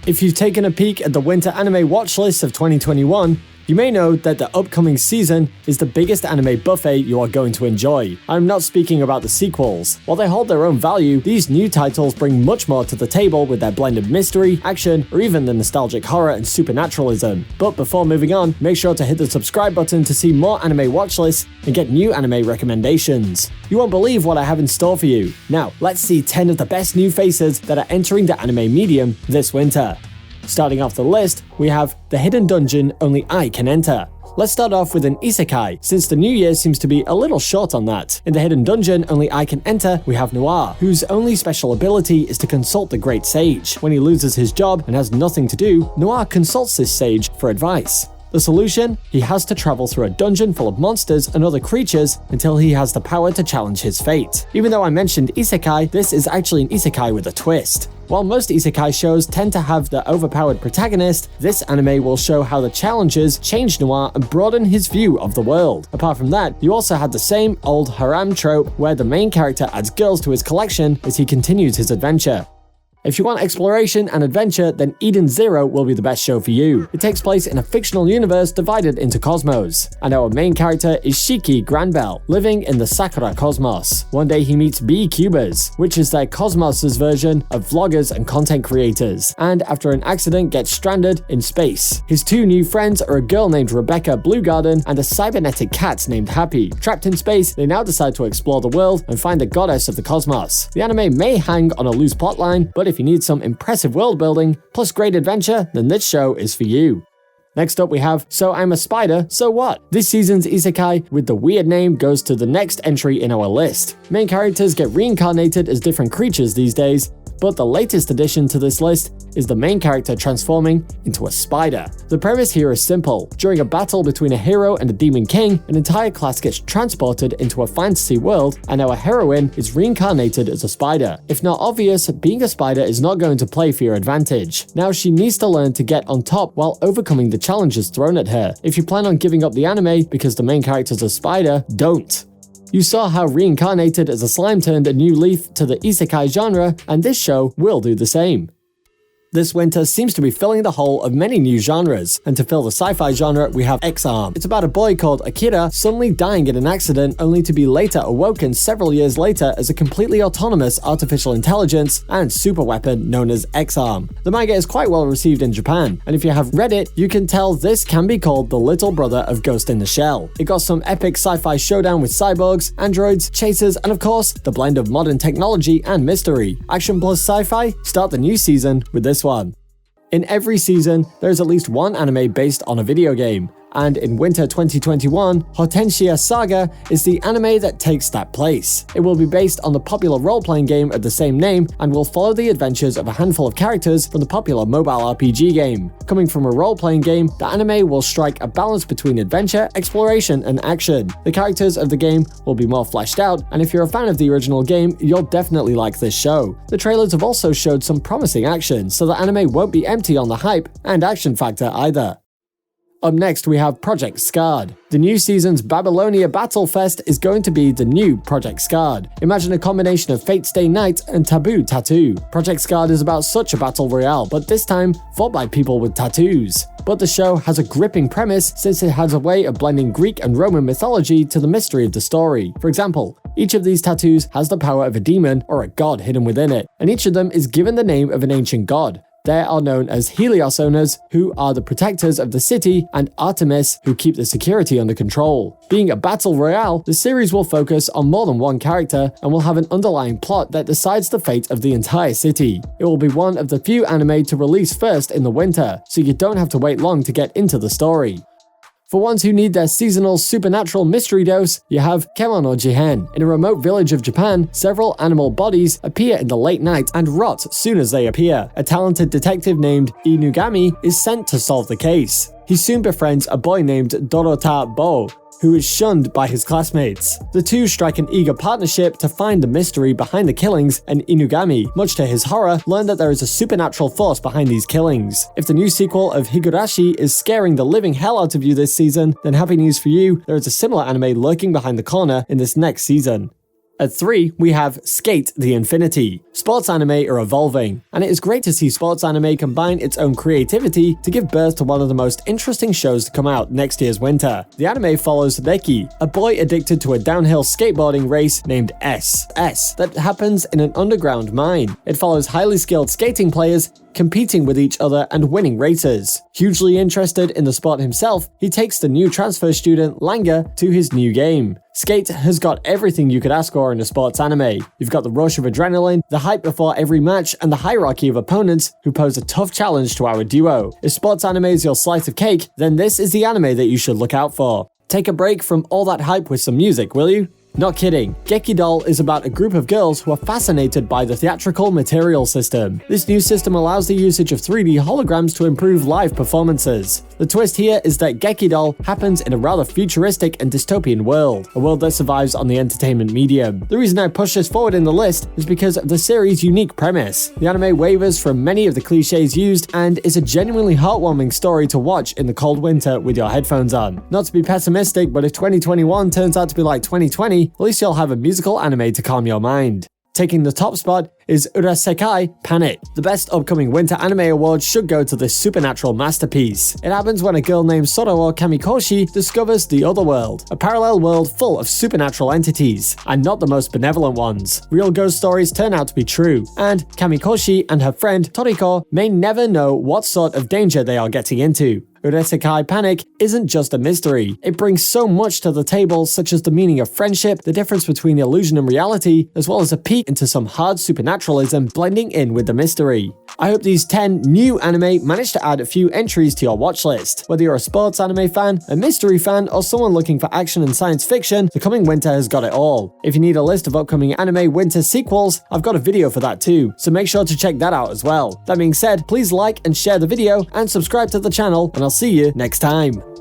If you've taken a peek at the winter anime watch list of 2021, you may know that the upcoming season is the biggest anime buffet you are going to enjoy. I'm not speaking about the sequels. While they hold their own value, these new titles bring much more to the table with their blend of mystery, action, or even the nostalgic horror and supernaturalism. But before moving on, make sure to hit the subscribe button to see more anime watch lists and get new anime recommendations. You won't believe what I have in store for you. Now, let's see 10 of the best new faces that are entering the anime medium this winter. Starting off the list, we have The Hidden Dungeon Only I Can Enter. Let's start off with an isekai, since the new year seems to be a little short on that. In The Hidden Dungeon Only I Can Enter, we have Noir, whose only special ability is to consult the Great Sage. When he loses his job and has nothing to do, Noir consults this sage for advice. The solution? He has to travel through a dungeon full of monsters and other creatures until he has the power to challenge his fate. Even though I mentioned isekai, this is actually an isekai with a twist. While most isekai shows tend to have the overpowered protagonist, this anime will show how the challenges change Noir and broaden his view of the world. Apart from that, you also had the same old harem trope where the main character adds girls to his collection as he continues his adventure. If you want exploration and adventure, then Eden Zero will be the best show for you. It takes place in a fictional universe divided into cosmos, and our main character is Shiki Granbell, living in the Sakura cosmos. One day he meets B-Cubers, which is their cosmos' version of vloggers and content creators, and after an accident gets stranded in space. His two new friends are a girl named Rebecca Bluegarden and a cybernetic cat named Happy. Trapped in space, they now decide to explore the world and find the goddess of the cosmos. The anime may hang on a loose plotline, but if you need some impressive world building plus great adventure, then this show is for you. Next up we have So I'm a Spider, So What? This season's isekai with the weird name goes to the next entry in our list. Main characters get reincarnated as different creatures these days, but the latest addition to this list is the main character transforming into a spider. The premise here is simple. During a battle between a hero and a demon king, an entire class gets transported into a fantasy world, and our heroine is reincarnated as a spider. If not obvious, being a spider is not going to play for your advantage. Now she needs to learn to get on top while overcoming the challenges thrown at her. If you plan on giving up the anime because the main character's a spider, don't. You saw how reincarnated as a slime turned a new leaf to the isekai genre, and this show will do the same. This winter seems to be filling the hole of many new genres, and to fill the sci-fi genre, we have ExArm. It's about a boy called Akira suddenly dying in an accident only to be later awoken several years later as a completely autonomous artificial intelligence and superweapon known as ExArm. The manga is quite well received in Japan, and if you have read it, you can tell this can be called the little brother of Ghost in the Shell. It got some epic sci-fi showdown with cyborgs, androids, chasers, and of course, the blend of modern technology and mystery. Action plus sci-fi? Start the new season with this one. In every season, there is at least one anime based on a video game, and in winter 2021, Hotena Saga is the anime that takes that place. It will be based on the popular role-playing game of the same name and will follow the adventures of a handful of characters from the popular mobile RPG game. Coming from a role-playing game, the anime will strike a balance between adventure, exploration, and action. The characters of the game will be more fleshed out, and if you're a fan of the original game, you'll definitely like this show. The trailers have also showed some promising action, so the anime won't be empty on the hype and action factor either. Up next, we have Project Scarred. The new season's Babylonia Battle Fest is going to be the new Project Scarred. Imagine a combination of Fate Stay Night and Taboo Tattoo. Project Scarred is about such a battle royale, but this time fought by people with tattoos. But the show has a gripping premise since it has a way of blending Greek and Roman mythology to the mystery of the story. For example, each of these tattoos has the power of a demon or a god hidden within it, and each of them is given the name of an ancient god. They are known as Helios owners, who are the protectors of the city, and Artemis, who keep the security under control. Being a battle royale, the series will focus on more than one character and will have an underlying plot that decides the fate of the entire city. It will be one of the few anime to release first in the winter, so you don't have to wait long to get into the story. For ones who need their seasonal supernatural mystery dose, you have Kemon no Jihen. In a remote village of Japan, several animal bodies appear in the late night and rot soon as they appear. A talented detective named Inugami is sent to solve the case. He soon befriends a boy named Dorota Bo, who is shunned by his classmates. The two strike an eager partnership to find the mystery behind the killings, and Inugami, much to his horror, learned that there is a supernatural force behind these killings. If the new sequel of Higurashi is scaring the living hell out of you this season, then happy news for you, there is a similar anime lurking behind the corner in this next season. At 3, we have Skate the Infinity. Sports anime are evolving, and it is great to see sports anime combine its own creativity to give birth to one of the most interesting shows to come out next year's winter. The anime follows Rekki, a boy addicted to a downhill skateboarding race named S that happens in an underground mine. It follows highly skilled skating players competing with each other and winning races. Hugely interested in the sport himself, he takes the new transfer student Langa to his new game. Skate has got everything you could ask for in a sports anime. You've got the rush of adrenaline, the hype before every match, and the hierarchy of opponents who pose a tough challenge to our duo. If sports anime is your slice of cake, then this is the anime that you should look out for. Take a break from all that hype with some music, will you? Not kidding. Gekki Doll is about a group of girls who are fascinated by the theatrical material system. This new system allows the usage of 3D holograms to improve live performances. The twist here is that Gekki Doll happens in a rather futuristic and dystopian world, a world that survives on the entertainment medium. The reason I push this forward in the list is because of the series' unique premise. The anime wavers from many of the cliches used and is a genuinely heartwarming story to watch in the cold winter with your headphones on. Not to be pessimistic, but if 2021 turns out to be like 2020, at least you'll have a musical anime to calm your mind. Taking the top spot is Urasekai Panic. The best upcoming winter anime award should go to this supernatural masterpiece. It happens when a girl named Sororo Kamikoshi discovers the other world, a parallel world full of supernatural entities, and not the most benevolent ones. Real ghost stories turn out to be true, and Kamikoshi and her friend Toriko may never know what sort of danger they are getting into. Urasekai Panic isn't just a mystery. It brings so much to the table, such as the meaning of friendship, the difference between illusion and reality, as well as a peek into some hard supernaturalism blending in with the mystery. I hope these 10 new anime manage to add a few entries to your watch list. Whether you're a sports anime fan, a mystery fan, or someone looking for action and science fiction, the coming winter has got it all. If you need a list of upcoming anime winter sequels, I've got a video for that too, so make sure to check that out as well. That being said, please like and share the video and subscribe to the channel, and I'll see you next time.